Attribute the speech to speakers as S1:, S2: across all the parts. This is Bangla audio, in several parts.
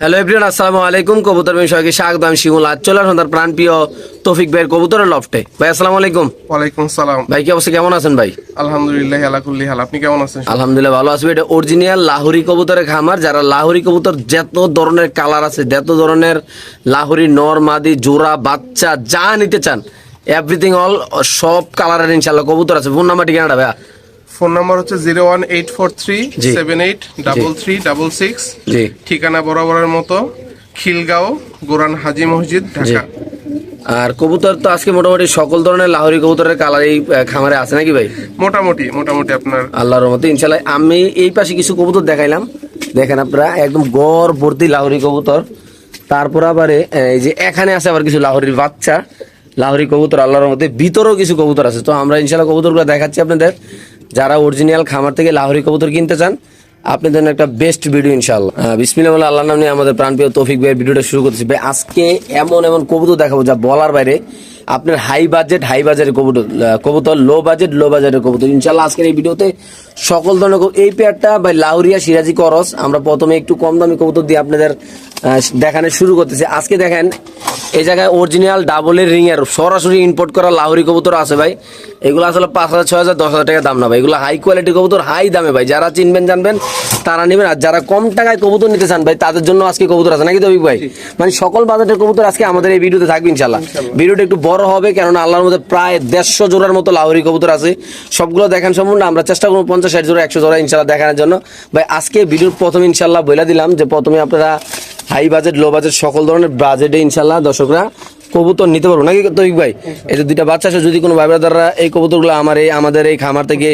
S1: হ্যালো এভরিওয়ান, আসসালামু আলাইকুম। কবুতর বিষয়কে স্বাগত। আমি শিমুল। আজ চলে আসুন তার প্রাণপ্রিয় তৌফিক ভাইয়ের কবুতরের লফটে। ভাই আসসালামু আলাইকুম।
S2: ওয়ালাইকুম সালাম।
S1: ভাই কি অবস্থা, কেমন আছেন ভাই?
S2: আলহামদুলিল্লাহ আলা কুল্লি হাল। আপনি কেমন আছেন?
S1: আলহামদুলিল্লাহ ভালো আছি। এটা অরিজিনাল লাহোরি কবুতরের খামার। যারা লাহোরি কবুতর যত ধরনের কালার আছে, যত ধরনের লাহোরি নর মাদি জোড়া বাচ্চা যা নিতে চান, এভরিথিং অল সব কালারের ইনশাআল্লাহ কবুতর আছে। ফোন নাম্বার ঠিকানাটা ভাইয়া?
S2: ফোন নাম্বার হচ্ছে 01843783366।
S1: জি।
S2: ঠিকানা বরাবরের মতো খিলগাঁও গোরান হাজি মসজিদ, ঢাকা।
S1: আর কবুতর তো আজকে মোটামুটি সকল ধরনের লাহোরি কবুতরের কালার এই খামারে আছে নাকি ভাই?
S2: মোটামুটি আপনার
S1: আল্লাহর রহমতে ইনশাআল্লাহ। আমি এই পাশে কিছু কবুতর দেখাইলাম, দেখেন আপনারা একদম গড় ভর্তি লাহোরি কবুতর। তারপর আবার এই যে এখানে আছে আবার কিছু লাহোরির বাচ্চা, লাহোরি কবুতর। আল্লাহর রহমতে ভিতরেও কিছু কবুতর আছে। তো আমরা ইনশাআল্লাহ কবুতরগুলো দেখাচ্ছি আপনাদের। যারা অরিজিনাল খামার থেকে লাহোরি কবুতর কিনতে চান, আপনাদের জন্য একটা বেস্ট ভিডিও ইনশাআল্লাহ। বিসমিল্লাহ বলে আল্লাহর নাম নিয়ে আমাদের প্রাণপ্রিয় তৌফিক ভাইয়ের ভিডিওটা শুরু করতেছি। ভাই আজকে এমন কবুতর দেখাবো যা বলার বাইরে। আপনার হাই বাজেটের কবুতর লো বাজেটের কবুতর ইনশাআল্লাহ আজকের এই ভিডিওতে সকল ধরনের এই পেয়ারটা ভাই লাহোরিয়া সিরাজি করস। আমরা প্রথমে একটু কম দামি কবুতর দিয়ে আপনাদের দেখানো শুরু করতেছি। আজকে দেখেন এই জায়গায় অরিজিনাল ডাবলের রিং এর সরাসরি ইম্পোর্ট করা লাহোরি কবুতর আছে ভাই। এগুলো আসলে 5,000 6,000 10,000 টাকা দাম না ভাই। এগুলো হাই কোয়ালিটি কবুতর, হাই দামে ভাই। যারা চিনবেন জানবেন তারা নেবেন। আর যারা কম টাকায় কবুতর নিতে চান ভাই, তাদের জন্য আজকে কবুতর আছে নাকি তৌফিক ভাই? মানে সকল বাজেটের কবুতর আজকে আমাদের এই ভিডিওতে থাকবে ইনশাআল্লাহ। ভিডিওটা একটু বড় হবে, কেননা আল্লাহর মধ্যে প্রায় 150 জোড়ার মতো লাহোরি কবুতর আছে। সবগুলো দেখান সম্পূর্ণ আমরা চেষ্টা করবো 50-60 জোড়া 100 জোড়া ইনশাআল্লাহ দেখানোর জন্য ভাই। আজকে ভিডিওর প্রথমে ইনশাআল্লাহ বলে দিলাম যে প্রথমে আপনারা হাই বাজেট লো বাজেট সকল ধরনের বাজেটে ইনশাআল্লাহ দর্শকরা কবুতর নিতে পারবো নাকি তৌফিক ভাই? এই যে দুইটা বাচ্চা আছে, যদি কোনো ভাই ব্রাদাররা এই কবুতরগুলো আমাদের এই খামার থেকে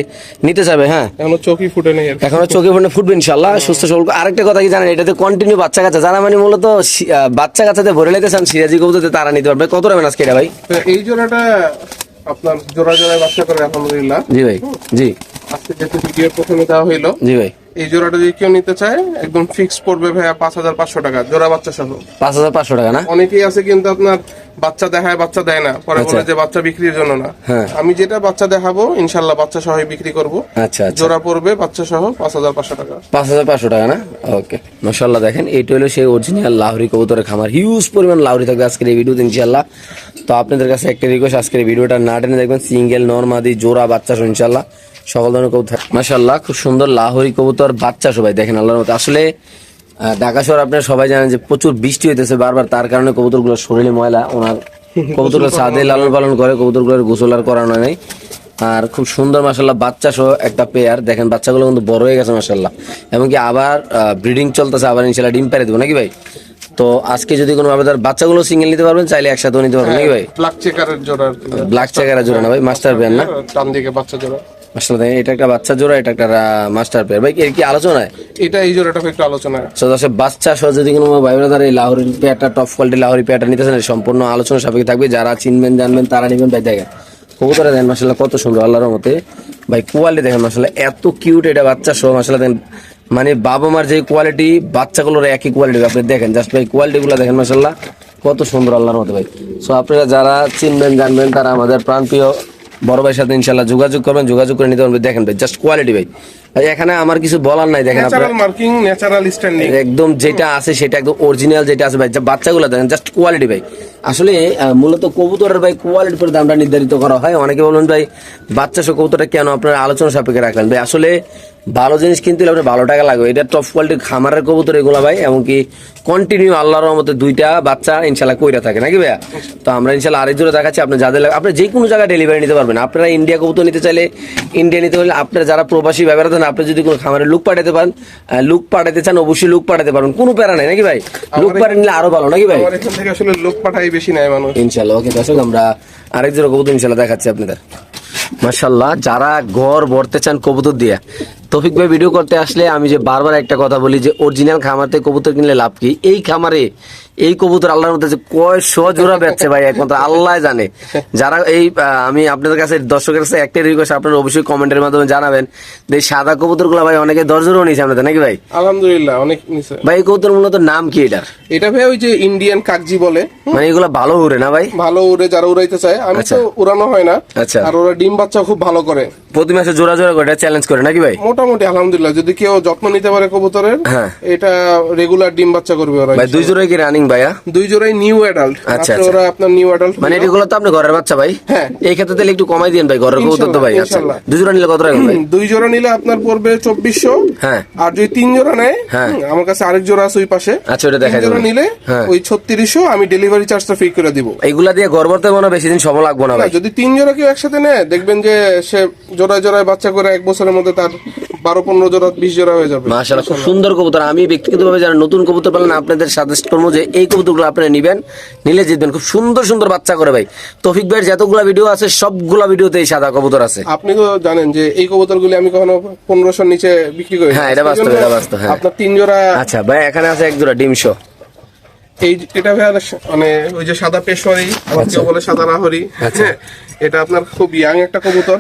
S1: নিতে চাবে, হ্যাঁ
S2: এখনো চোখই ফুটে নেই,
S1: এখনো চোখে ফুটবে ইনশাআল্লাহ সুস্থ সবল। আরেকটা কথা কি জানেন, এটাতে কন্টিনিউ বাচ্চা কাচ্চা যারা মানে মূলত বাচ্চা কাচ্চাতে ভরে নিতে চান সিরাজি কবুতরতে, তারা নিতে পারবে। কত রাখবেন আজকে এটা ভাই?
S2: এই জোড়াটা আপনার জোড়ায় বাচ্চা করে আলহামদুলিল্লাহ।
S1: জি ভাই, জি
S2: আজকে যেহেতু ভিডিওর প্রথমে দেওয়া হইলো,
S1: জি ভাই,
S2: এই জোড়াটা যদি কেউ নিতে চায় একদম ফিক্স পড়বে ভাইয়া 5,500 টাকা জোড়া বাচ্চা সহ।
S1: 5,500 টাকা না?
S2: অনেকেই আছে কিন্তু আপনার বাচ্চা দেখায় বাচ্চা দেয় না, পরে বলে যে বাচ্চা বিক্রির জন্য না। আমি যেটা বাচ্চা দেখাবো ইনশাল্লাহ বাচ্চা সহ বিক্রি করবো।
S1: আচ্ছা,
S2: জোড়া পড়বে বাচ্চা সহ 5,500 টাকা।
S1: 5,500 টাকা না? ওকে, মাশাআল্লাহ। দেখেন এইটা হলো সেই অরিজিনাল লাহোরি কবুতরের খামার। হিউজ পরিমাণ লাহোরি থাকবে আজকের এই ভিডিওতে ইনশাআল্লাহ। তো আপনাদের কাছে একটা রিকোয়েস্ট, আজকের এই ভিডিওটা না টেনে দেখবেন। সিঙ্গেল নরমাদি জোড়া বাচ্চা সহ ইনশাআল্লাহ সকল ধরনের কবুতর। মাশাআল্লাহ, খুব সুন্দর লাহোরি কবুতর বাচ্চা সবাই দেখেন আল্লাহর মতো। আসলে ঢাকা শহর আপনারা সবাই জানেন যে প্রচুর বৃষ্টি হইতেছে বারবার, তার কারণে কবুতরগুলো শরীরে ময়লা। ওনার কবুতরগুলো ছাদে লালন পালন করে, কবুতরগুলোর গোসল আর করানো নেই। আর খুব সুন্দর মাশাআল্লাহ বাচ্চা সহ একটা পেয়ার। দেখেন বাচ্চাগুলো কিন্তু বড় হয়ে গেছে মাশাআল্লাহ, এমনকি আবার ব্রিডিং চলতেছে, আবার ইনশাআল্লাহ ডিম পেড়ে দেবো নাকি ভাই? তো আজকে যদি কোনো ভাবে তার বাচ্চাগুলো সিঙ্গেল নিতে পারবেন, চাইলে একসাথেও নিতে পারবেন নাকি ভাই?
S2: ব্ল্যাক চেকারের জোড়া,
S1: ব্ল্যাক চেকারের জোড়া না ভাই, মাস্টার পেয়ার না?
S2: ডান দিকে বাচ্চা জোড়া।
S1: মাশাআল্লাহ, এটা একটা বাচ্চা জোড়া, এটা একটা মাস্টার পেয়ার ভাই। এর কি আলোচনায়
S2: এটা এই জোড়াটা একটু আলোচনায়
S1: বাচ্চা সহ যদি কোনো ভাই ব্রাদার এই লাহোরি পেয়ারটা, টপ কোয়ালিটি লাহোরি পেয়ারটা নিতে চান, সম্পূর্ণ আলোচনা সাপেক্ষে থাকবে। যারা চিনবেন জানবেন তারা নেবেন ভাই। দেখেন কবুতরে দেখেন মাশাআল্লাহ কত সুন্দর আল্লাহর রহমতে ভাই। কোয়ালিটি দেখেন মাশাআল্লাহ এত কিউট এটা বাচ্চা সহ মাশাআল্লাহ। দেখেন মানে বাবা মার যে কোয়ালিটি, বাচ্চাগুলোর একই কোয়ালিটি। আপনি দেখেন জাস্ট ভাই কোয়ালিটি গুলো দেখেন মাশাআল্লাহ কত সুন্দর আল্লাহর মতো ভাই। সো আপনারা যারা চিনবেন জানবেন তারা আমাদের প্রাণপ্রিয় বড় ভাইয়ের সাথে ইনশাআল্লাহ যোগাযোগ করবেন, যোগাযোগ করে নিতে পারবেন। দেখেন ভাই জাস্ট কোয়ালিটি ভাই। এখানে আমার কিছু বলার নাই। দেখেন আপনারা
S2: মার্কিং ন্যাচারাল স্ট্যান্ডিং
S1: একদম যেটা আছে সেটা একদম অরিজিনাল যেটা আছে ভাই। বাচ্চাগুলো দেখেন জাস্ট কোয়ালিটি ভাই। আসলে মূলত কবুতরের ভাই কোয়ালিটির উপর দামটা নির্ধারিত করা হয়। অনেকে বলুন ভাই বাচ্চা সহ কবুতরটা কেন আপনারা আলোচনা সাপেক্ষে রাখলেন ভাই? আসলে ভালো জিনিস কিনতে হলে আপনার ভালো টাকা লাগবে। এটা টপ কোয়ালিটির খামারের কবুতর এগুলো ভাই, এমনকি কন্টিনিউ আল্লাহর রহমতে দুইটা বাচ্চা ইনশাআল্লাহ কইরা থাকে নাকি ভাইয়া? তো আমরা ইনশাআল্লাহ আরেক জোড়া দেখাচ্ছি। আপনি যাদের আপনি যে কোনো জায়গায় ডেলিভারি নিতে পারবেন। আপনারা ইন্ডিয়া কবুতর নিতে চাইলে ইন্ডিয়া নিতে হলে, আপনারা যারা প্রবাসী ব্যবহার দেন, আপনি যদি কোনো খামারে লুক পাঠাতে পারেন, লুক পাঠাতে চান, অবশ্যই লুক পাঠাতে পারবেন, কোনো প্যারা নাই নাকি ভাই? লুক পাঠিয়ে নিলে আরো ভালো নাকি ভাই?
S2: এখান থেকে আসলে লোক পাঠাই বেশি নাই মানুষ
S1: ইনশাআল্লাহ। ওকে দর্শক, আমরা আরেক জোড়া কবুতর ইনশাআল্লাহ দেখাচ্ছি আপনাদের। মাশাআল্লাহ, যারা ঘর ভরতে চান কবুতর দিয়ে, তৌফিক ভাই ভিডিও করতে আসলে আমি যে বারবার একটা কথা বলি যে অরিজিনাল খামার থেকে কবুতর কিনলে লাভ কি? এই খামারে এই কবুতর আল্লাহর মধ্যে যে কয় শ জোড়া বেচছে ভাই একমাত্র আল্লাহ জানে। যারা এই আমি আপনাদের কাছে দর্শকের কাছে একটা রিকোয়েস্ট, আপনারা অবশ্যই কমেন্টের মাধ্যমে জানাবেন যে সাদা কবুতর গুলো ভাই অনেকে 10 জোড়াও নিয়েছে আপনাদের নাকি ভাই?
S2: আলহামদুলিল্লাহ অনেক নিছে
S1: ভাই। এই কবুতর মূলত নাম কি এটার?
S2: এটা ভাই ওই যে ইন্ডিয়ান কাকজি বলে,
S1: মানে এগুলো ভালো উড়ে না ভাই?
S2: ভালো উড়ে, যারা উড়াইতে চায়। আমি তো উড়ানো হয় না।
S1: আচ্ছা।
S2: আর ওরা ডিম বাচ্চা খুব ভালো করে,
S1: প্রতি মাসে জোড়া জোড়া করে চ্যালেঞ্জ করে নাকি ভাই?
S2: মোটামুটি আলহামদুলিল্লাহ, যদি কেউ যত্ন নিতে পারে কবুতরের,
S1: হ্যাঁ।
S2: এটা রেগুলার ডিম বাচ্চা করবে ওরা।
S1: ভাই 2 জোড়াই কি রানিং ভাইয়া?
S2: 2 জোড়াই নিউ অ্যাডাল্ট।
S1: আচ্ছা,
S2: ওরা আপনার নিউ অ্যাডাল্ট,
S1: মানে এগুলো তো আপনি ঘরের বাচ্চা ভাই?
S2: হ্যাঁ।
S1: এই ক্ষেত্রে তাহলে একটু কমাই দিন ভাই, ঘরের কবুতর তো ভাই। আচ্ছা,
S2: ইনশাআল্লাহ।
S1: 2 জোড়া নিলে কত টাকা ভাই?
S2: 2 জোড়া নিলে আপনার পড়বে 2400।
S1: হ্যাঁ।
S2: আর যদি 3 জোড়া নেয়,
S1: হ্যাঁ।
S2: আমার কাছে আরেক জোড়া আছে ওই পাশে।
S1: আচ্ছা, ওটা
S2: 3
S1: দেখাই
S2: জোড়া
S1: দেবেন।
S2: নিলে
S1: হ্যাঁ।
S2: ওই 3600, আমি ডেলিভারি চার্জটা ফ্রি করে দিব।
S1: এইগুলা দিয়ে ঘর ভরতে মনে হয় বেশি দিন সময় লাগবে না ভাই।
S2: যদি 3 জোড়া কেউ একসাথে নেয়, দেখবেন যে সে জোড়ায় জোড়ায় বাচ্চা করে 1 বছরের মধ্যে তার 12-15 জোড়া 20 জোড়া হয়ে যাবে।
S1: মাশাআল্লাহ, খুব সুন্দর কবুতর। আমি ব্যক্তিগতভাবে যারা নতুন কবুতর পালেন আপনাদের সাজেস্ট করবো যে এই কবুতরগুলো আপনারা নিবেন, নিলে জিতবেন। খুব সুন্দর সুন্দর বাচ্চা করে ভাই। তৌফিক ভাইয়ের যতগুলা ভিডিও আছে সবগুলা ভিডিওতে এই সাদা কবুতর আছে।
S2: আপনি তো জানেন যে এই কবুতরগুলি আমি কখনো 1500 নিচে বিক্রি করি না।
S1: হ্যাঁ, এটা বাস্তব, এটা বাস্তব। হ্যাঁ,
S2: আপনার 3 জোড়া।
S1: আচ্ছা ভাই, এখানে আছে 1 জোড়া ডিমশো।
S2: এটা ভাই মানে ওই যে সাদা পেশওয়ারি, আবার কেউ বলে সাদা লাহোরি। হ্যাঁ, এটা আপনার খুব ইয়াং একটা কবুতর।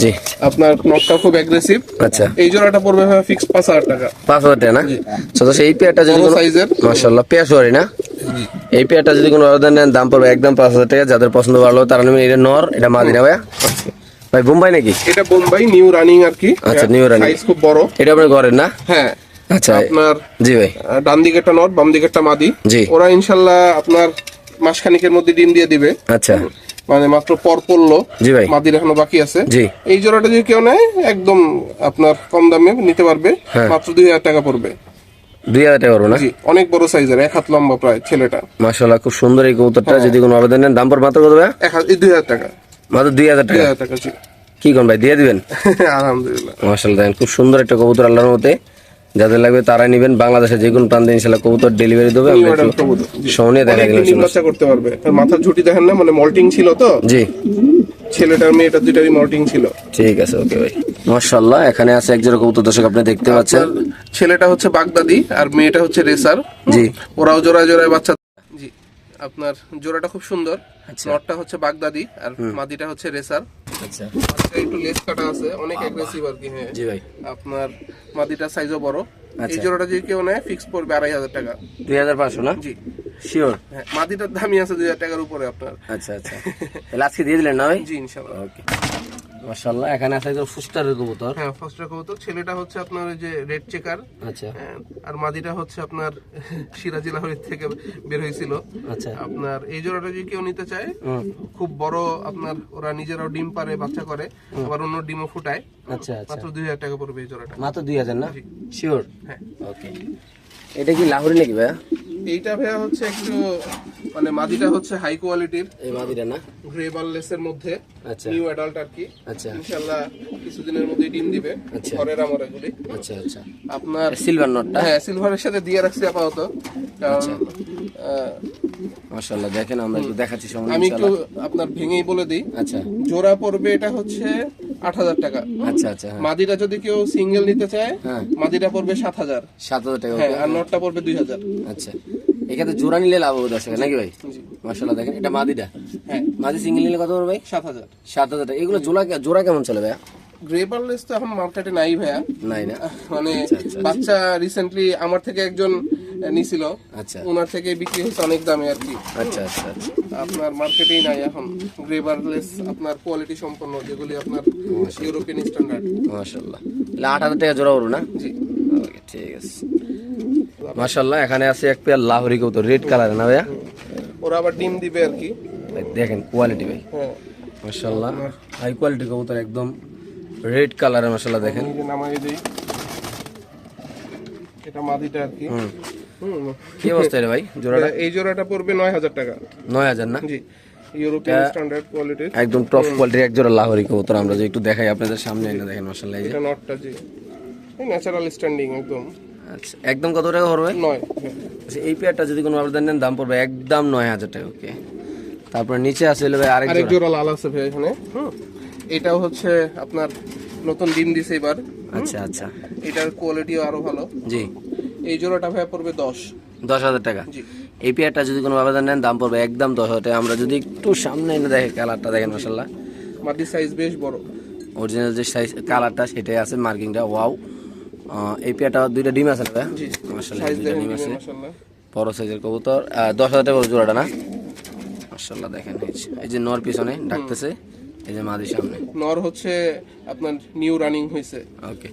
S1: জি।
S2: আপনার নটটা খুব অ্যাগ্রেসিভ।
S1: আচ্ছা,
S2: এই জোড়াটা পড়বে ফিক্স 5000 টাকা।
S1: 5000 টাকা না? তো সেই পেয়ারটা যদি
S2: বড় সাইজের,
S1: মাশাআল্লাহ পেশওয়ারি না, এই পেয়ারটা যদি কোনো অর্ডার নেন দাম পড়বে একদম 5000 টাকা। যাদের পছন্দ ভালো তারা নেবেন। এটা নর, এটা মাদি না ভাইয়া? ভাই বোম্বাই নাকি?
S2: এটা বোম্বাই নিউ রানিং আর কি।
S1: আচ্ছা, নিউ রানিং,
S2: সাইজ খুব বড়।
S1: এটা আপনার ঘরের না?
S2: হ্যাঁ।
S1: আচ্ছা
S2: আপনার
S1: জি ভাই,
S2: ডান দিকেরটা নট, বাম দিকেরটা মাদি।
S1: জি।
S2: ওরা ইনশাল্লাহ আপনার মাসখানিকের মধ্যে ডিম দিয়ে দিবে।
S1: আচ্ছা,
S2: মানে মাত্র পর পড়লো।
S1: জি ভাই।
S2: মাদির এখনো বাকি আছে।
S1: জি।
S2: এই জোড়াটা যদি কেউ নেয় একদম আপনার কম দামে নিতে পারবে।
S1: হ্যাঁ।
S2: মাত্র 2000 টাকা পড়বে।
S1: 2000 টাকা করবো না?
S2: জি, অনেক বড় সাইজের, 1 হাত লম্বা প্রায় ছেলেটা।
S1: মাশাআল্লাহ, খুব সুন্দর এই কবুতরটা। যদি কোনো অর্ডার নেন দাম পড়বে মাত্র কত ভাইয়া?
S2: 2000 টাকা।
S1: মাত্র 2000 টাকা।
S2: 2000 টাকা। জি।
S1: কি কোন ভাই, দিয়ে দিবেন?
S2: আলহামদুলিল্লাহ।
S1: মাশাআল্লাহ, দেখেন খুব সুন্দর একটা কবুতর। আল্লাহর মতে যাদের লাগবে তারাই নেবেন। বাংলাদেশে যে কোনো প্রান্তে ইনশাআল্লাহ কবুতর ডেলিভারি দেবে। আমরা একটু শোনে দেখা
S2: অনেক
S1: গেল
S2: ডিম বাচ্চা করতে পারবে। আর মাথার ঝুঁটি দেখেন না, মানে মল্টিং ছিল তো।
S1: জি।
S2: ছেলেটার মেয়েটার দুইটারই মল্টিং ছিল।
S1: ঠিক আছে, ওকে ভাই। মাশাআল্লাহ, এখানে আছে 1 জোড়া কবুতর দর্শক, আপনি দেখতে পাচ্ছেন।
S2: ছেলেটা হচ্ছে বাগদাদি আর মেয়েটা হচ্ছে রেসার।
S1: জি।
S2: ওরাও জোড়ায় জোড়ায় বাচ্চা। জি। আপনার জোড়াটা খুব সুন্দর।
S1: আচ্ছা।
S2: নটটা হচ্ছে বাগদাদি আর মাদিটা হচ্ছে রেসার।
S1: আচ্ছা,
S2: মাদিটা একটু লেস কাটা আছে, অনেক অ্যাগ্রেসিভ আর কি। হ্যাঁ।
S1: জি ভাই।
S2: আপনার মাদিটার সাইজও বড়।
S1: আচ্ছা।
S2: এই জোড়াটা যদি কেউ নেয় ফিক্স পড়বে 2500 টাকা।
S1: 2500 না?
S2: জি।
S1: শিওর?
S2: হ্যাঁ, মাদিটার দামই আছে 2000 টাকার উপরে আপনার।
S1: আচ্ছা আচ্ছা, তাহলে আজকে দিয়ে দিলেন না ভাই?
S2: জি, ইনশাআল্লাহ।
S1: ওকে। মাশাআল্লাহ, এখানে আছে একদম ফুস্টারের কবুতর।
S2: হ্যাঁ, ফার্স্ট কবুতর। ছেলেটা হচ্ছে আপনার ওই যে রেড চেকার।
S1: আচ্ছা।
S2: আর মাদিটা হচ্ছে আপনার সিরাজি লাহোরি থেকে বের হয়েছিল।
S1: আচ্ছা।
S2: আপনার এই জোড়াটা যদি কেউ নিতে চায়, খুব বড় আপনার, ওরা নিজেরাও ডিম পারে, বাচ্চা করে, আবার অন্য ডিমও ফুটায়।
S1: আচ্ছা আচ্ছা,
S2: মাত্র 2000 টাকা পড়বে এই জোড়াটা।
S1: মাত্র 2000 না? শিওর?
S2: হ্যাঁ।
S1: ওকে। এটা কি লাহোরি নাকি ভাইয়া?
S2: এইটা ভাইয়া হচ্ছে একটু মানে মাদিটা হচ্ছে হাই কোয়ালিটির,
S1: এই মাদিটা না?
S2: গ্রে বারলেসের মধ্যে।
S1: আচ্ছা।
S2: নিউ অ্যাডাল্ট আর কি।
S1: আচ্ছা।
S2: ইনশাআল্লাহ কিছুদিনের মধ্যে ডিম দিবে।
S1: আচ্ছা।
S2: ঘরের আমার এগুলি।
S1: আচ্ছা আচ্ছা,
S2: আপনার
S1: সিলভার নটটা?
S2: হ্যাঁ, সিলভারের সাথে দিয়ে রাখছি আপাতত। কারণ
S1: মাশাআল্লাহ, দেখেন আমরা একটু দেখাচ্ছি সামনে
S2: আমি একটু
S1: ইনশাআল্লাহ।
S2: আপনার ভেঙেই বলে দিই।
S1: আচ্ছা
S2: জোড়া পড়বে এটা হচ্ছে 8000 টাকা।
S1: আচ্ছা আচ্ছা, হ্যাঁ।
S2: মাদিটা যদি কেউ সিঙ্গেল নিতে চায়,
S1: হ্যাঁ।
S2: মাদিটা পড়বে 7000।
S1: 7000 টাকা।
S2: হ্যাঁ, আর নটটা পড়বে 2000।
S1: আচ্ছা, এখানে জোড়া নিলে লাভ হবে দর্শক নাকি ভাই?
S2: জি।
S1: মাশাআল্লাহ, দেখেন এটা মাদিটা।
S2: হ্যাঁ,
S1: মাদি সিঙ্গেল নিলে কত পড়বে ভাই?
S2: 7000।
S1: 7000 টাকা। এগুলো জোড়া কেমন চলে ভাইয়া?
S2: গ্রে বারলেস তো এখন মার্কেটে নাই ভাইয়া।
S1: নাই না?
S2: মানে
S1: আচ্ছা।
S2: বাচ্চা রিসেন্টলি আমার থেকে একজন নিছিল।
S1: আচ্ছা
S2: ওনার থেকে বিক্রি হচ্ছে অনেক দামে আর কি।
S1: আচ্ছা আচ্ছা আচ্ছা,
S2: আপনার মার্কেটেই নাই এখন গ্রে বারলেস আপনার কোয়ালিটি সম্পন্ন, যেগুলি আপনার ইউরোপিয়ান স্ট্যান্ডার্ড।
S1: মাশাআল্লাহ, তাহলে 8000 টাকা জোড়া পড়বে না?
S2: জি।
S1: ওকে, ঠিক আছে। মাশাআল্লাহ, এখানে আছে এক পেয়ার লাহোরি কবুতর, রেড কালার না ভাইয়া?
S2: ওরা আবার ডিম দিবে আর কি।
S1: ভাই দেখেন কোয়ালিটি ভাই,
S2: হ্যাঁ,
S1: মাশাআল্লাহ, হাই কোয়ালিটি কবুতর, একদম রেড কালারের। মাশাআল্লাহ, দেখেন।
S2: এই যে নামাই দেই, এটা মাদিটা আর কি।
S1: কি অবস্থা রে ভাই জোড়াটা?
S2: এই জোড়াটা পড়বে 9000 টাকা।
S1: 9000 না?
S2: জি, ইউরোপিয়ান স্ট্যান্ডার্ড কোয়ালিটির
S1: একদম টপ কোয়ালিটির এক জোড়া লাহোরি কবুতর। আমরা যে একটু দেখাই আপনাদের সামনে, এনে দেখেন মাশাআল্লাহ, এই যে
S2: এটা নটটা। জি, এই ন্যাচারাল স্ট্যান্ডিং একদম।
S1: আচ্ছা, একদম কত টাকা পড়বে?
S2: 9।
S1: আচ্ছা, এই পেয়ারটা যদি কোনো আবেদন নেন দাম পড়বে একদম 9000 টাকা। ওকে, তারপর নিচে আছে হলো ভাই আরেক
S2: আরেক
S1: জোড়া।
S2: জোড়া লাল আছে ভাই এখানে। এটাও হচ্ছে আপনার নতুন ডিম দিছে এবার।
S1: আচ্ছা আচ্ছা,
S2: এটার কোয়ালিটিও আরো ভালো।
S1: জি।
S2: এই জোড়াটা ভাই পড়বে
S1: 10,000 টাকা।
S2: জি।
S1: এই পেয়ারটা যদি কোনো আবেদন নেন দাম পড়বে একদম 10,000 টাকা। আমরা যদি একটু সামনে এনে দেখে কালারটা দেখেন, মাশাআল্লাহ,
S2: মাটির সাইজ বেশ বড়।
S1: অরিজিনাল যে সাইজ কালারটা সেটাই আছে, মার্কিংটা ওয়াও। এই পেয়ারটা দুইটা ডিম আছে না?
S2: জি,
S1: মাশাআল্লাহ,
S2: সাইজ
S1: দুইটা
S2: দেখেন
S1: ডিম আছে,
S2: মাশাআল্লাহ।
S1: বড় সাইজের কবুতর। 10,000 টাকা করে জোড়াটা না? মাশাআল্লাহ, দেখেন এই যে নর পিছনে ডাকতেছে, এই যে মাদি সামনে।
S2: নর হচ্ছে আপনার নিউ রানিং হয়েছে।
S1: ওকে,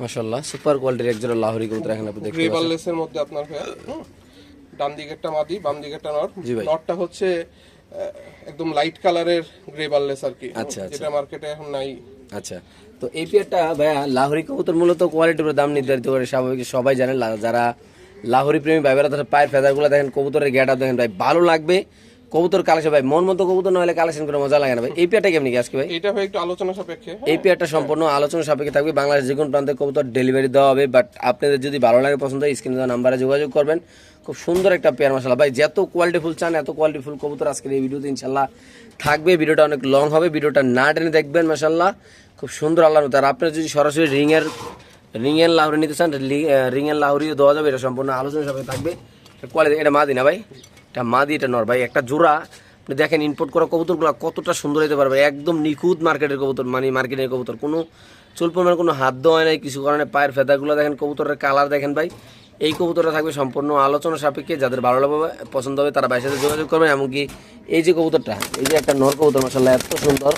S1: মাশাআল্লাহ সুপার কোয়ালিটির একজোড়া লাহোরি কবুতর এখানে আপনি দেখতে
S2: গ্রে
S1: পাচ্ছেন।
S2: বার্লেসের মধ্যে আপনার ভাইয়া ডান দিকেরটা মাদি, বাম দিকেরটা নর।
S1: জি ভাই।
S2: নরটা হচ্ছে একদম লাইট কালারের গ্রে বার্লেস আর কি,
S1: আচ্ছা, আচ্ছা।
S2: যেটা মার্কেটে এখন নাই।
S1: আচ্ছা, তো এই পেয়ারটা ভাইয়া লাহোরি কবুতর মূলত কোয়ালিটির উপর দাম নির্ধারিত করে, স্বাভাবিক সবাই জানেন। যারা লাহোরি প্রেমী ভাইবেরা তাদের পায়ের ফেদারগুলো দেখেন, কবুতরের গেট আপ দেখেন ভাই, ভালো লাগবে। কবুতর কালেকশন ভাই, মন মতো কবুতর না হলে কালেকশন করে মজা লাগে না ভাই। এই পেয়ারটা কেমনি কি আজকে ভাই?
S2: এটা ভাই একটু আলোচনা সাপেক্ষে।
S1: এই পেয়ারটা সম্পূর্ণ আলোচনা সাপেক্ষে থাকবে। বাংলাদেশ যে কোনো প্রান্তে কবুতর ডেলিভারি দেওয়া হবে, বাট আপনাদের যদি ভালো লাগে, পছন্দ হয়, স্ক্রিনে দেওয়া নাম্বারে যোগাযোগ করবেন। খুব সুন্দর একটা পেয়ার মাশাআল্লাহ ভাই, যত কোয়ালিটি ফুল চান এত কোয়ালিটি ফুল কবুতর আজকের এই ভিডিওতে ইনশাআল্লাহ থাকবে। ভিডিওটা অনেক লং হবে, ভিডিওটা না টেনে দেখবেন মাশাআল্লাহ। খুব সুন্দর আল্লাহর মতো। আর আপনারা যদি সরাসরি রিং এর লাহোরি নিতে চান, রিং এর লাহোরিও দেওয়া যাবে। এটা সম্পূর্ণ আলোচনা সাপেক্ষে থাকবে। কোয়ালিটি এটা মাদি না ভাই, এটা মাদি, এটা নর ভাই। একটা জোড়া আপনি দেখেন, ইম্পোর্ট করা কবুতরগুলো কতটা সুন্দর হতে পারবে, একদম নিখুঁত মার্কেটের কবুতর, মানে মার্কেটের কবুতর, কোনো চুল পরিমাণ কোনো হাত দেওয়া হয় নাই, কিছু কারণে পায়ের ফেদাগুলো দেখেন, কবুতরের কালার দেখেন ভাই। এই কবুতরটা থাকবে সম্পূর্ণ আলোচনা সাপেক্ষে। যাদের ভালো লাগবে, পছন্দ হবে, তারা ভাইয়ের সাথে যোগাযোগ করবেন। এমনকি এই যে কবুতরটা, এই যে একটা নর কবুতর মাশাআল্লাহ, এত সুন্দর,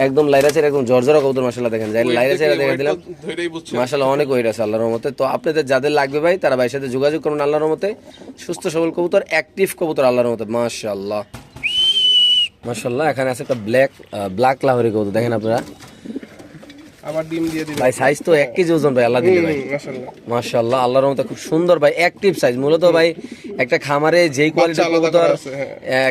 S1: একদম লাইরাচের একদম জর্জরা কবুতর মাশাআল্লাহ দেখেন, যাই লাইরাচের দেখে দিলাম
S2: ধরেই বুঝছেন
S1: মাশাআল্লাহ, অনেক ওয়েট আছে আল্লাহর রহমতে। তো আপনাদের যাদের লাগবে ভাই, তারা ভাইয়ের সাথে যোগাযোগ করুন আল্লাহর রহমতে। সুস্থ সবল কবুতর, অ্যাক্টিভ কবুতর আল্লাহর রহমতে মাশাআল্লাহ মাশাআল্লাহ। এখানে আছে একটা ব্ল্যাক লাহোরি কবুতর দেখেন আপনারা,
S2: আবার ডিম দিয়ে দিবেন
S1: ভাই সাইজ তো 1 কেজি ওজন ভাই, আল্লাহ দিলে ভাই
S2: মাশাআল্লাহ।
S1: মাশাআল্লাহ, আল্লাহর রহমতে খুব সুন্দর ভাই, অ্যাক্টিভ সাইজ। মূলত ভাই একটা খামারে যেই কোয়ালিটির কবুতর,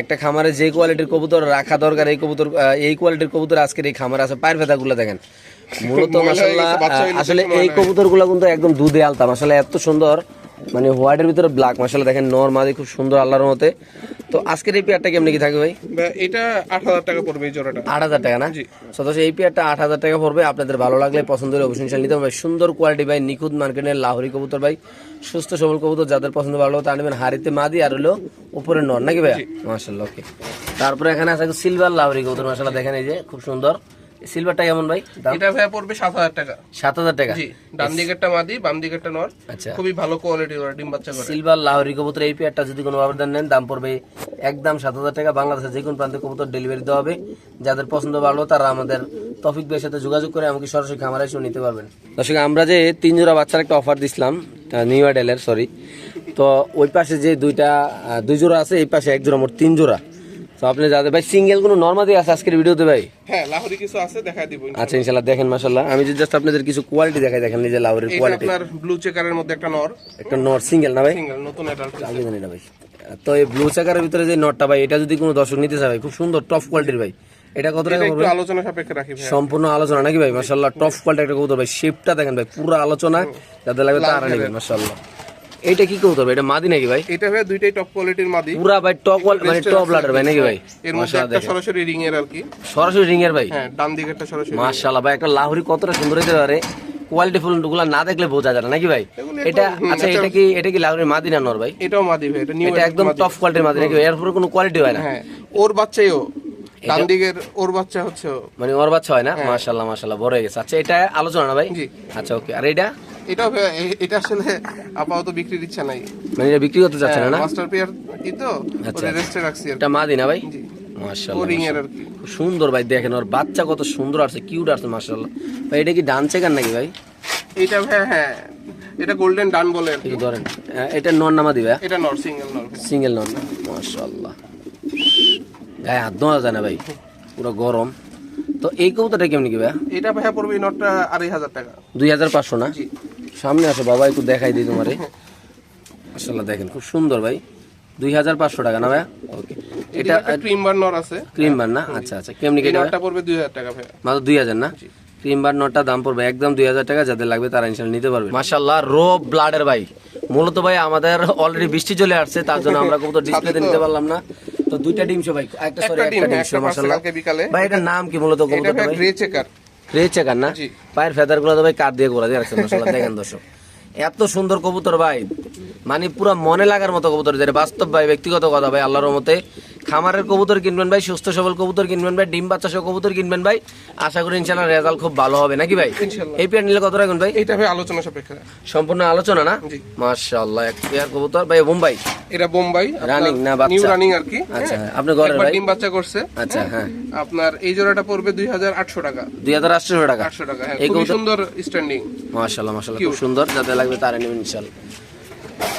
S1: একটা খামারে যেই কোয়ালিটির কবুতর রাখা দরকার, এই কবুতর এই কোয়ালিটির কবুতর আজকের এই খামারে আছে। পায়ের ফেদাগুলো দেখেন মূলত মাশাআল্লাহ। আসলে এই কবুতরগুলো কিন্তু একদম দুধে আলতা মাশাআল্লাহ, এত সুন্দর, মানে হোয়াইটের ভিতরে ব্ল্যাক মাশাআল্লাহ দেখেন, নর মাদি খুব সুন্দর আল্লাহর রহমতে। তো আজকের এই পেয়ারটা কেমনি কি থাকবে ভাই?
S2: এটা 8000 টাকা পড়বে এই জোড়াটা।
S1: 8000 টাকা না? সদস্য এই পেয়ারটা 8000 টাকা পড়বে। আপনাদের ভালো লাগলে, পছন্দ হলে অবশ্যই নিতে হবে। সুন্দর কোয়ালিটি ভাই, নিখুঁত মার্কেটের লাহোরি কবুতর ভাই, সুস্থ সবল কবুতর। যাদের পছন্দ ভালো তা নেবেন। হাড়িতে মাদি আর হলো উপরে নর নাকি ভাই? মাশাআল্লাহ, ওকে। তারপরে এখানে আছে সিলভার লাহোরি কবুতর মাশাআল্লাহ দেখেন, এই যে খুব সুন্দর। সিলভারটা কেমন ভাই?
S2: এটা ভাই পড়বে 7000 টাকা।
S1: 7000 টাকা?
S2: জি, ডান দিকেরটা মাদি, বাম দিকেরটা নর।
S1: আচ্ছা,
S2: খুবই ভালো কোয়ালিটির, ওরা ডিম বাচ্চা করে।
S1: সিলভার লাহোরি কবুতর এই পেয়ারটা যদি কোনো আবেদন নেন, দাম পড়বে একদম 7000 টাকা। বাংলাদেশের যে কোনো প্রান্তে কবুতর ডেলিভারি দেওয়া হবে। যাদের পছন্দ ভালো, তারা আমাদের তৌফিক ভাইয়ের সাথে যোগাযোগ করে এমনকি সরাসরি খামারে এসে নিতে পারবেন। দর্শক, আমরা যে 3 জোড়া বাচ্চার একটা অফার দিছিলাম, নিউ আইডেলের, সরি, তো ওই পাশে যে 2 জোড়া আছে, এই পাশে 1 জোড়া, মোট 3 জোড়া। তো আপনি যাদের ভাই সিঙ্গেল কোনো নরমাদি আছে আজকের ভিডিওতে ভাই?
S2: হ্যাঁ, লাহোরি কিছু আছে, দেখাই দিব।
S1: আচ্ছা ইনশাআল্লাহ দেখেন মাশাআল্লাহ। আমি যদি জাস্ট আপনাদের কিছু কোয়ালিটি দেখাই, দেখেন এই যে লাহোরির কোয়ালিটি।
S2: আপনার ব্লু চেকারের মধ্যে একটা নর,
S1: একটা নর সিঙ্গেল না ভাই?
S2: সিঙ্গেল, নতুন অ্যাডাল্ট।
S1: আগে জানি না ভাই। তো এই ব্লু চেকারের ভিতরে যে নটটা ভাই, এটা যদি কোনো দর্শক নিতে চায় ভাই, খুব সুন্দর টপ কোয়ালিটির ভাই, এটা কত টাকা
S2: একটু
S1: পড়বে?
S2: আলোচনা সাপেক্ষে রাখি ভাই।
S1: সম্পূর্ণ আলোচনা নাকি ভাই? মাশাআল্লাহ, টপ কোয়ালিটির একটা কবুতর ভাই। শেপটা দেখেন ভাই, পুরো আলোচনা। যাদের লাগবে তারা নেবেন মাশাআল্লাহ। এইটা কি কবুতর ভাই? এটা মাদি নাকি ভাই?
S2: এটা ভাই দুইটাই টপ কোয়ালিটির মাদি,
S1: পুরা ভাই টপ মানে টপ লাডার ভাই নাকি ভাই?
S2: এর মধ্যে একটা সরাসরি রিং এর আর কি,
S1: সরাসরি রিং এর ভাই।
S2: হ্যাঁ, ডান দিকেরটা সরাসরি।
S1: মাশাআল্লাহ ভাই, একটা লাহোরি কতটা সুন্দর হতে পারে, কোয়ালিটি ফুল গুলা না দেখলে বোঝা যায় না নাকি ভাই? এটা আচ্ছা, এটা কি লাহোরির মাদি না নর ভাই?
S2: এটাও মাদি ভাই, এটা নিউ,
S1: এটা একদম টপ কোয়ালিটির মাদি নাকি ভাই? এর পুরো কোনো কোয়ালিটি হয় না?
S2: হ্যাঁ, ওর বাচ্চাইও ডান দিকের, ওর বাচ্চা হচ্ছে
S1: মানে ওর বাচ্চা হয় না? মাশাআল্লাহ মাশাআল্লাহ, বড় হয়ে গেছে। আচ্ছা, এটা আলোচনা না ভাই?
S2: জি।
S1: আচ্ছা, ওকে। আর এটা
S2: এটা আসলে আপাতত বিক্রির ইচ্ছা নাই,
S1: মানে এটা বিক্রি করতে চাচ্ছে না?
S2: মাস্টার পেয়ার কি তো,
S1: আচ্ছা,
S2: ওটা রেস্টে রাখছি আর কি।
S1: এটা মাদি না ভাই?
S2: জি,
S1: মাশাআল্লাহ,
S2: ও রিং এর আর কি।
S1: খুব সুন্দর ভাই, দেখেন ওর বাচ্চা কত সুন্দর আছে, কিউট আছে মাশাআল্লাহ ভাই। এটা কি ডান চেকার নাকি ভাই?
S2: এটা ভাই, হ্যাঁ, এটা গোল্ডেন ডান বলে আর কি।
S1: এই ধরেন, এটা নর না মাদি ভাই?
S2: এটা নর, সিঙ্গেল নর,
S1: সিঙ্গেল নর না? মাশাআল্লাহ, গায়ে হাত দেওয়া যায় না ভাই, পুরো গরম। তো এই কবুতরটা কেমনি কি ভাই?
S2: এটা ভাই পড়বে এই নটটা 2500 টাকা।
S1: 2500 না?
S2: জি।
S1: সামনে আসো বাবা, একটু দেখাই দিই তোমারে। মাশাআল্লাহ দেখেন, খুব সুন্দর ভাই। 2500 টাকা না ভাই? ওকে।
S2: এটা ক্রিম বার নর আছে,
S1: ক্রিম বার না? আচ্ছা আচ্ছা, কেমনি কি এটা?
S2: নটটা পড়বে 2000 টাকা ভাই।
S1: মাত্র 2000 না? ক্রিম বার নটটা দাম পড়বে একদম 2000 টাকা। যাদের লাগবে তারা ইনশাআল্লাহ নিতে পারবে। মাশাআল্লাহ, রো ব্লাডের ভাই। মূলত ভাই আমাদের অলরেডি বৃষ্টি চলে আসছে, তার জন্য আমরা কবুতর ডিসপ্লেতে নিতে পারলাম না। তো 2টা ডিমশো ভাই, একটা ডিমশো মাশাআল্লাহ ভাই। এটার নাম কি মূলত কবুতর ভাই?
S2: Grey checker.
S1: গ্রে চেকার না? পায়ের ফেদারগুলো তো ভাই কাট দিয়ে গোড়া দিয়ে রাখছেন মাশাআল্লাহ। দেখেন দর্শক, এত সুন্দর কবুতর ভাই, মানে পুরো মনে লাগার মতো কবুতর। যেটা বাস্তব ভাই, ব্যক্তিগত কথা ভাই, আল্লাহর রহমতে খামারের কবুতর কিনবেন ভাই, সুস্থ সবল কবুতর কিনবেন ভাই, ডিম বাচ্চা সহ কবুতর কিনবেন ভাই, আশা করি ইনশাআল্লাহ রেজাল্ট খুব ভালো হবে নাকি ভাই?
S2: ইনশাআল্লাহ।
S1: এই পেয়ার নিলে কত রাখবেন ভাই?
S2: এটা ভাই আলোচনা সাপেক্ষে,
S1: সম্পূর্ণ আলোচনা না?
S2: জি।
S1: মাশাআল্লাহ, এক পেয়ার কবুতর ভাই। বোম্বাই
S2: এটা বোম্বাই
S1: রানিং না বাচ্চা?
S2: নিউ রানিং আর কি।
S1: আচ্ছা, আপনি ঘরের
S2: একবার
S1: ভাই?
S2: ডিম বাচ্চা করছে।
S1: আচ্ছা, হ্যাঁ।
S2: আপনার এই জোড়াটা পড়বে 2800 টাকা।
S1: 2800 টাকা?
S2: 800 টাকা, হ্যাঁ।
S1: এই
S2: খুবই
S1: কবুতর
S2: সুন্দর স্ট্যান্ডিং।
S1: মাশাআল্লাহ মাশাআল্লাহ, খুব সুন্দর, যাতে লাগবে তারা নেবেন ইনশাআল্লাহ।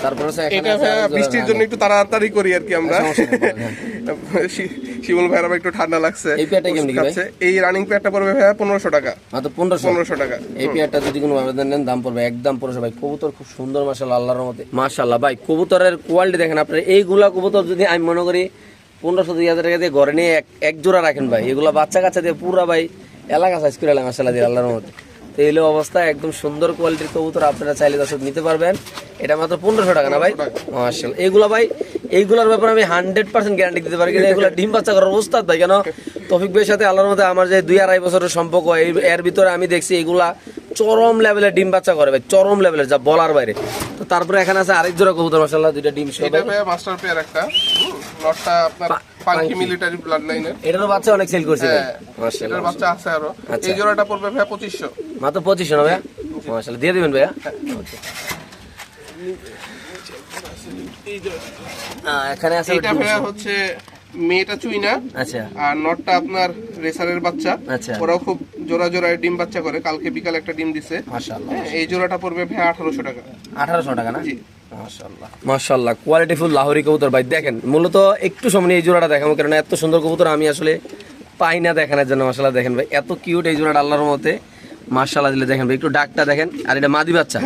S1: তারপর হচ্ছে এখানে
S2: এটা
S1: আছে
S2: ভাই
S1: আরেক জোড়া
S2: বৃষ্টির জন্য একটু তাড়াতাড়ি করি আর কি আমরা।
S1: সমস্যা নেই, হ্যাঁ।
S2: শিমুল ভাইয়ের আবার একটু ঠান্ডা লাগছে।
S1: এই পেয়ারটা কেমন কি ভাই?
S2: এই রানিং পেয়ারটা পড়বে ভাই 1500 টাকা।
S1: মাত্র 1500?
S2: 1500 টাকা।
S1: এই পেয়ারটা যদি কোনো আবেদন নেন দাম পড়বে একদম 1500 ভাই। কবুতর খুব সুন্দর মাশাআল্লাহ, আল্লাহর রহমতে মাশাআল্লাহ ভাই। কবুতরের কোয়ালিটি দেখেন আপনারা, এইগুলা কবুতর যদি আমি মনে করি 1500-2000 টাকা দিয়ে ঘরে নিয়ে এক জোড়া রাখেন ভাই, এগুলা বাচ্চা কাচ্চা দিয়ে পুরা ভাই এলাকা সাইজ করে এলাম মাশাআল্লাহ দিয়ে, আল্লাহর রহমতে। তো এই হলো অবস্থা, একদম সুন্দর কোয়ালিটির কবুতর, আপনারা চাইলে দর্শক নিতে পারবেন। এটা মাত্র 1500 টাকা না ভাই? মাশাআল্লাহ। এইগুলা ভাই, এইগুলার ব্যাপারে আমি 100% গ্যারান্টি দিতে পারি, কিন্তু এগুলা ডিম বাচ্চা করার ওস্তাদ ভাই। কেন তৌফিক ভাইয়ের সাথে আল্লাহর মধ্যে আমার যে 2-2.5 বছরের সম্পর্ক, এর ভিতরে আমি দেখছি এগুলা চরম লেভেলের ডিম বাচ্চা করে ভাই, চরম লেভেলের, যা বলার বাইরে। তো তারপরে এখানে আছে আরেক জোড়া কবুতর মাশাআল্লাহ, দুইটা ডিম সহ।
S2: এটা ভাই মাস্টার পেয়ার একটা। নটটা আপনার পাঙ্কি মিলিটারি ব্লাড লাইনের।
S1: এটারও বাচ্চা অনেক সেল করছে ভাই মাশাআল্লাহ।
S2: এটার বাচ্চা আছে আরো।
S1: আচ্ছা।
S2: এই জোড়াটা পড়বে ভাই 2500।
S1: মাত্র 2500 না ভাইয়া? মাশাআল্লাহ, দিয়ে দিবেন ভাইয়া। ওকে। এখানে আছে
S2: এটা ভাই হচ্ছে মেয়েটা চুইনা।
S1: আচ্ছা
S2: আর নটটা আপনার রেসারের বাচ্চা।
S1: আচ্ছা।
S2: ওরাও খুব জোড়া জোড়ায় ডিম বাচ্চা করে, কালকে বিকালে একটা ডিম দিছে।
S1: মাশাআল্লাহ।
S2: এই জোড়াটা পড়বে ভাই 1800 টাকা।
S1: 1800 টাকা না?
S2: জি।
S1: মাশাআল্লাহ মাশাআল্লাহ, কোয়ালিটিফুল লাহোরি কবুতর ভাই। দেখেন মূলত একটু সামনে এই জোড়াটা দেখাবো, কারণ এত সুন্দর কবুতর আমি আসলে পাই না দেখানোর জন্য। মাশাআল্লাহ দেখেন ভাই, এত কিউট এই জোড়াটা, আল্লাহর মতে মাশাআল্লাহ দিলে। দেখেন ভাই একটু ডাকটা দেখেন, আর এটা মাদি বাচ্চা।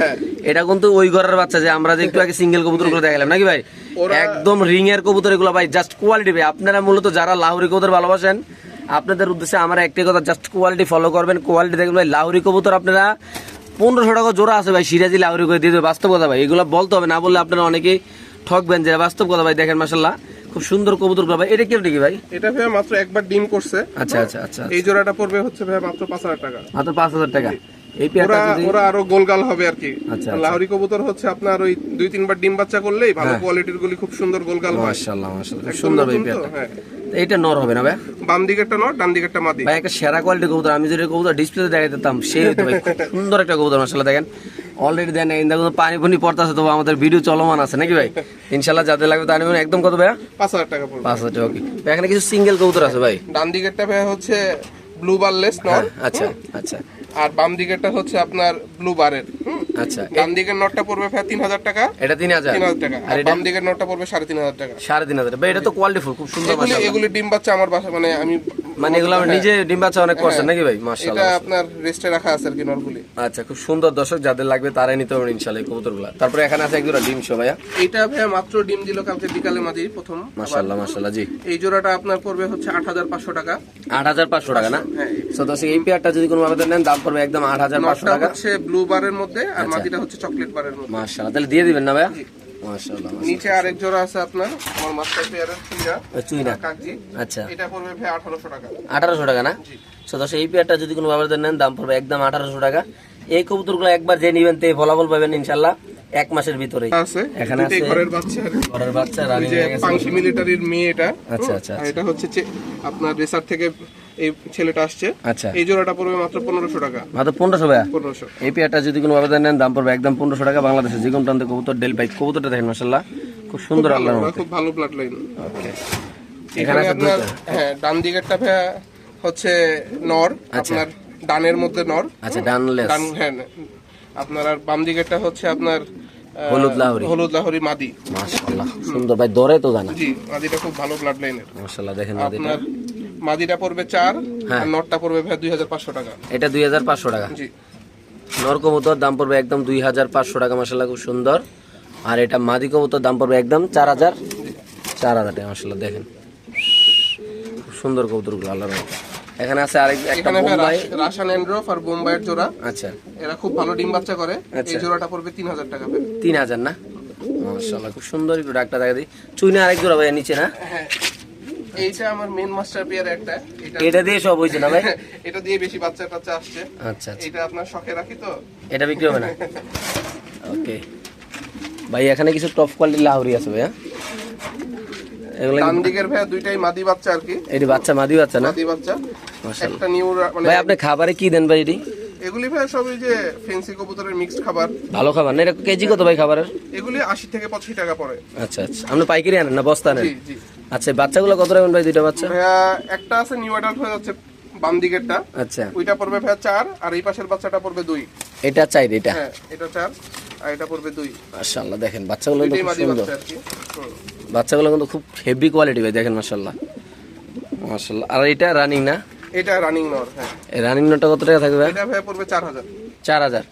S1: এটা কিন্তু ওই ঘরের বাচ্চা যে আমরা যে একটু আগে সিঙ্গেল কবুতর গুলো দেখালাম নাকি ভাই, একদম রিং এর কবুতর এগুলো ভাই, জাস্ট কোয়ালিটি ভাই। আপনারা মূলত যারা লাহোরি কবুতর ভালোবাসেন, আপনাদের উদ্দেশ্যে আমার একটাই কথা, জাস্ট কোয়ালিটি ফলো করবেন, কোয়ালিটি দেখবেন ভাই। লাহোরি কবুতর আপনারা 1500 টাকা জোড়া আছে ভাই, সিরাজি লাহোরি করে দিয়ে দেবে, বাস্তব কথা ভাই। এগুলো বলতে হবে না, বললে আপনারা অনেকেই ঠকবেন, যে বাস্তব কথা ভাই। দেখেন মাশাআল্লাহ খুব সুন্দর কবুতর ভাই। এটা কি ভাই?
S2: এটা ভাই মাত্র একবার ডিম করছে।
S1: আচ্ছা আচ্ছা আচ্ছা।
S2: এই জোড়াটা পড়বে হচ্ছে ভাই মাত্র 5000 টাকা।
S1: মাত্র 5000 টাকা। এই পেয়ারটা যদি
S2: ওরা আরো গোলগাল হবে আর কি।
S1: আচ্ছা,
S2: লাহোরি কবুতর হচ্ছে আপনার ওই 2-3 বার ডিম বাচ্চা করলেই ভালো কোয়ালিটির গুলি খুব সুন্দর গোলগাল হয়।
S1: মাশাআল্লাহ মাশাআল্লাহ, খুব সুন্দর ভাই পেয়ারটা।
S2: হ্যাঁ।
S1: এইটা নর হবে না ভাই?
S2: বাম দিকেরটা নর, ডান দিকেরটা মাদি।
S1: ভাই একটা সেরা কোয়ালিটির কবুতর, আমি যদি কবুতর ডিসপ্লেতে দেখাই দিতাম সেই হতো ভাই। খুব সুন্দর একটা কবুতর মাশাআল্লাহ। দেখেন অলরেডি দেন কিন্তু পানি পানি পড়তেছে, তো আমাদের ভিডিও চলমান আছে নাকি ভাই? ইনশাআল্লাহ যাতে লাগবে তার নেবেন। একদম কত ভাইয়া?
S2: 5000 টাকা পড়বে।
S1: 5000 টাকা। ওকে ভাই, এখানে কিছু সিঙ্গেল কবুতর আছে ভাই।
S2: ডান দিকেরটা ভাই হচ্ছে ব্লু বারলেস নর।
S1: আচ্ছা আচ্ছা।
S2: আর বাম দিকেরটা হচ্ছে আপনার ব্লু বারের।
S1: আচ্ছা।
S2: ডান দিকের নটটা পড়বে ভাই 3000 টাকা।
S1: এটা 3000
S2: টাকা। আর বাম দিকের নটটা পড়বে 3500 টাকা।
S1: 3500 ভাই। এটা তো কোয়ালিটি ফুল, খুব সুন্দর মাশাআল্লাহ।
S2: এগুলি ডিম বাচ্চা আমার বাসা, মানে আমি
S1: মানে এগুলো আমি নিজে ডিম বাচ্চা অনেক করছেন নাকি ভাই? মাশাআল্লাহ।
S2: এটা আপনার রেস্টে রাখা আছে আর কি নরগুলি।
S1: আচ্ছা, খুব সুন্দর দর্শক, যাদের লাগবে তারাই নিতে পারবেন ইনশাআল্লাহ এই কবুতরগুলো। তারপরে এখানে আছে এক জোড়া ডিম সহ ভাইয়া।
S2: এটা ভাই মাত্র ডিম দিল কালকে বিকালে মাদি প্রথম।
S1: মাশাআল্লাহ মাশাআল্লাহ। জি।
S2: এই জোড়াটা আপনার পড়বে হচ্ছে 8500 টাকা।
S1: 8500 টাকা না?
S2: হ্যাঁ।
S1: সো দর্শক এই পেয়ারটা যদি কোনো আবেদন নেন দাম পড়বে একদম 8500 টাকা।
S2: হচ্ছে ব্লু বারের মধ্যে আর মাদিটা হচ্ছে চকলেট বারের মধ্যে।
S1: মাশাআল্লাহ, তাহলে দিয়ে দিবেন না ভাইয়া? মাশাআল্লাহ।
S2: নিচে আরেক জোড়া আছে আপনার আমার মাস্টার পেয়ারের
S1: চুইনা
S2: কাকজি।
S1: আচ্ছা,
S2: এটা পড়বে ভাই 1800 টাকা।
S1: 1800 টাকা না? সো দর্শক এই পেয়ারটা যদি কোনো আবেদন নেন দাম পড়বে একদম 1800 টাকা। এই কবুতরগুলো একবার যে নিবেন তে ফলাফল পাবেন ইনশাআল্লাহ 1 মাসের ভিতরেই।
S2: আছে
S1: এখানে আছে
S2: ঘরের বাচ্চা,
S1: ঘরের বাচ্চা রানী
S2: যে পাংশি মিলিটারির মেয়ে এটা।
S1: আচ্ছা আচ্ছা।
S2: আর এটা হচ্ছে আপনার রেসার থেকে এই ছেলেটা আসছে।
S1: আচ্ছা।
S2: এই জোড়াটা পড়বে মাত্র 1500 টাকা।
S1: মাত্র 1500 ভাইয়া?
S2: 1500।
S1: এই পেয়ারটা যদি কোনো আবেদন নেন দাম পড়বে একদম 1500 টাকা। বাংলাদেশের যে কোনো প্রান্তে কবুতর ডেল পাই। কবুতরটা দেখেন মাশাআল্লাহ খুব সুন্দর, আল্লাহর রহমতে
S2: খুব ভালো ব্লাড লাইন।
S1: ওকে।
S2: এখানে আপনার হ্যাঁ ডান দিকেরটা ভাই হচ্ছে নর, আপনার ডানের মধ্যে নর।
S1: আচ্ছা, ডানলেস।
S2: ডান, হ্যাঁ। আপনার আর বাম দিকেরটা হচ্ছে আপনার
S1: হলুদ
S2: লাহোরি মাদি।
S1: মাশাআল্লাহ সুন্দর ভাই, দরে তো জানা।
S2: জি, মাদিটা খুব ভালো ব্লাড লাইনের।
S1: মাশাআল্লাহ দেখেন মাদিটা।
S2: আপনার মাদিটা পড়বে 4 আর নটটা পড়বে ভাই 2500 টাকা।
S1: এটা 2500 টাকা।
S2: জি।
S1: নর কবুতর দাম পড়বে একদম 2500 টাকা। মাশাআল্লাহ খুব সুন্দর। আর এটা মাদি কবুতর দাম পড়বে একদম 4000 টাকা। মাশাআল্লাহ দেখেন খুব সুন্দর কবুতরগুলো, আল্লাহর রহমতে। এখানে আছে আরেক একটা বোম্বাই,
S2: রাশান এন্ড্রফ আর বোম্বাইয়ের জোড়া।
S1: আচ্ছা।
S2: এরা খুব ভালো ডিম বাচ্চা করে। এই জোড়াটা পড়বে 3000 টাকা।
S1: 3000 না? মাশাআল্লাহ খুব সুন্দর। একটু ডাকটা দেখা দিই। চুইনা আরেক জোড়া ভাই নিচে না?
S2: হ্যাঁ, এইটা আমার মেন মাস্টার পেয়ার একটা।
S1: এটা দিয়ে সব হইছে না ভাই?
S2: এটা দিয়ে বেশি বাচ্চা টাচ্চা আসছে।
S1: আচ্ছা আচ্ছা।
S2: এটা আপনার শখে রাখি তো।
S1: এটা বিক্রি হবে না? ওকে ভাই, এখানে কিছু টপ কোয়ালিটির লাহোরি আছে ভাইয়া। এগুলো
S2: ডান দিকের ভাইয়া দুইটাই মাদি বাচ্চা আর কি,
S1: এটি বাচ্চা মাদি বাচ্চা না?
S2: মাদি বাচ্চা।
S1: মাশাআল্লাহ।
S2: একটা নিউ মানে
S1: ভাই আপনি খাবারে কি দেন ভাই এটি?
S2: এগুলি ভাইয়া সব এই যে ফেন্সি কবুতরের মিক্সড খাবার।
S1: ভালো খাবার না? এটা কেজি কত ভাই খাবারের?
S2: এগুলি 80 থেকে 85 টাকা পড়ে।
S1: আচ্ছা আচ্ছা, আপনি পাইকারি আনেন না বস্তা আনেন?
S2: জি জি
S1: আচ্ছা, বাচ্চাগুলো কত রাখবেন ভাই দুইটা বাচ্চা?
S2: ভাইয়া একটা আছে নিউ অ্যাডাল্ট হয়ে যাচ্ছে বাম দিকেরটা,
S1: আচ্ছা,
S2: ওইটা পড়বে ভাইয়া 4, আর এই পাশের বাচ্চাটা পড়বে 2।
S1: এটা চাই এটা?
S2: হ্যাঁ এটা 4 আর এটা পড়বে 2।
S1: মাশাআল্লাহ, দেখেন বাচ্চাগুলো কিন্তু
S2: দুইটাই
S1: খুব
S2: মাদি
S1: সুন্দর।
S2: বাচ্চা আর কি।
S1: বাচ্চাগুলো কিন্তু খুব হেভি কোয়ালিটি ভাই, দেখেন মাশাআল্লাহ মাশাআল্লাহ। আর এটা রানিং না?
S2: এটা রানিং নর। হ্যাঁ
S1: এই রানিং নরটা কত টাকা থাকবে?
S2: এটা ভাইয়া পড়বে 4000।
S1: 4000।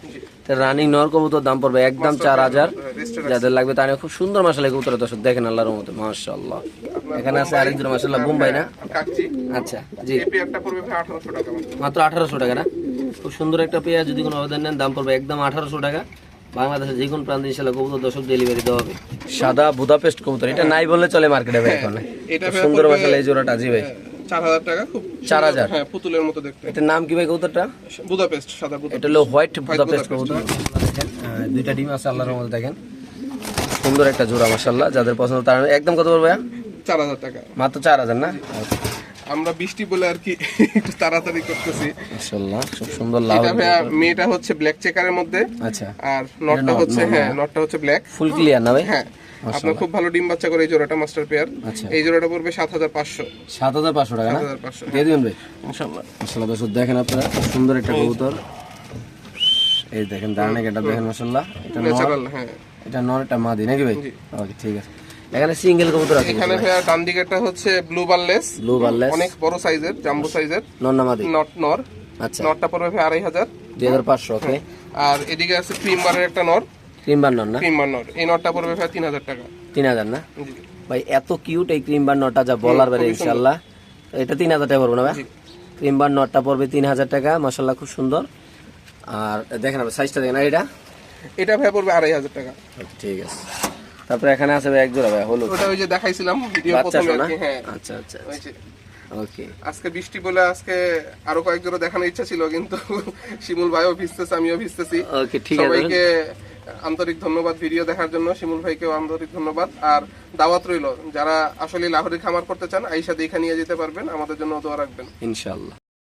S1: রানিং নর কবুতর দাম পড়বে একদম 4000। যাদের লাগবে তারা খুব সুন্দর মাশাআল্লাহ কবুতর দর্শক দেখেন আল্লাহর রহমতে মাশাআল্লাহ। এখানে আছে আরেকজন মাশাআল্লাহ বোম্বাই না?
S2: কাকজি।
S1: আচ্ছা জি,
S2: এই পেয়ারটা পড়বে ভাই 1800 টাকা
S1: মাত্র 1800 টাকা না? খুব সুন্দর একটা পেয়ার, যদি কোনো আবেদন নেন দাম পড়বে একদম 1800 টাকা। বাংলাদেশের যে কোনো প্রান্তে ইনশাআল্লাহ কবুতর দর্শক ডেলিভারি দেওয়া হবে। সাদা বুদাপেস্ট কবুতর, এটা নাই বললে চলে মার্কেটে ভাই এখন।
S2: এটা
S1: খুব সুন্দর মাশাআল্লাহ এই জোড়াটা। জি ভাই
S2: 4000 টাকা, খুব
S1: 4000?
S2: হ্যাঁ পুতুলের মতো দেখতে।
S1: এটার নাম কি ভাই কবুতরটা?
S2: বুদাপেস্ট, সাদা বুদাপেস্ট।
S1: এটা হলো হোয়াইট বুদাপেস্ট কবুতর। দেখেন দুইটা ডিম আছে আল্লাহর রহমতে, দেখেন সুন্দর একটা জোড়া মাশাআল্লাহ। যাদের পছন্দ তারা একদম কত পড়বে?
S2: 4000 টাকা।
S1: মাত্র 4000 না?
S2: আমরা বৃষ্টি বলে আর কি একটু তাড়াতাড়ি করতেছি।
S1: মাশাআল্লাহ খুব সুন্দর
S2: এটা
S1: লাভ।
S2: ভাইয়া মেয়েটা হচ্ছে ব্ল্যাক চেকারের মধ্যে,
S1: আচ্ছা,
S2: আর নটটা হচ্ছে হ্যাঁ নটটা হচ্ছে ব্ল্যাক।
S1: ফুল ক্লিয়ার না ভাই?
S2: হ্যাঁ আপনার খুব ভালো ডিম বাচ্চা করে এই জোড়াটা মাস্টার পেয়ার।
S1: আচ্ছা,
S2: এই জোড়াটা পড়বে 7500।
S1: 7500 টাকা না?
S2: 7500
S1: দিয়ে দিবেন ভাই
S2: ইনশাআল্লাহ।
S1: মাশাআল্লাহ। দর্শক দেখেন আপনারা খুব সুন্দর একটা কবুতর। এই দেখেন দাঁড়ানে এটা দেখেন মাশাআল্লাহ। এটা নর,
S2: ন্যাচারাল। হ্যাঁ
S1: এটা নর, এটা মাদি নাকি ভাই? ওকে ঠিক আছে। এখানে সিঙ্গেল কবুতর আছে?
S2: এখানে ভাইয়া ডান দিকেরটা হচ্ছে ব্লু বারলেস,
S1: ব্লু বারলেস,
S2: অনেক বড় সাইজের, জাম্বো সাইজের।
S1: নর না মাদি?
S2: নট নর।
S1: আচ্ছা,
S2: নটটা পড়বে ভাই 2500।
S1: 2500। ওকে।
S2: আর এদিকে আছে ক্রিম বারের একটা নর,
S1: ক্রিম বার নর না?
S2: ক্রিম বার নর। এই নটটা পড়বে ভাই 3000 টাকা।
S1: 3000 না?
S2: জি
S1: ভাই এত কিউট এই ক্রিম বার নটটা, যা বলার বাইরে ইনশাআল্লাহ। এটা 3000 টাকা পড়বে না ভাই? ক্রিম বার নটটা পড়বে 3000 টাকা মাশাআল্লাহ, খুব সুন্দর। আর দেখেন আপনি সাইজটা দেখেন। আর এটা?
S2: এটা ভাই পড়বে 2500 টাকা।
S1: ঠিক আছে। তারপরে এখানে আছে ভাই এক জোড়া ভাই হলুদ
S2: ওটা ওই যে দেখাইছিলাম ভিডিও
S1: বাচ্চা
S2: প্রথমে
S1: না?
S2: আর কি। হ্যাঁ
S1: আচ্ছা আচ্ছা
S2: ওই যে
S1: ওকে।
S2: আজকে বৃষ্টি বলে আজকে আরো কয়েক জোড়া দেখানোর ইচ্ছা ছিল, কিন্তু শিমুল ভাইও ভিজতেছে, আমিও ভিজতেছি।
S1: ওকে ঠিক আছে।
S2: সবাইকে আন্তরিক ধন্যবাদ ভিডিও দেখার জন্য, শিমুল ভাইকেও আন্তরিক ধন্যবাদ। আর দাওয়াত রইল, যারা আসলে লাহোরি খামার করতে চান আইসা দেখে নিয়ে যেতে পারবেন, আমাদের জন্য দোয়া রাখবেন
S1: ইনশাআল্লাহ।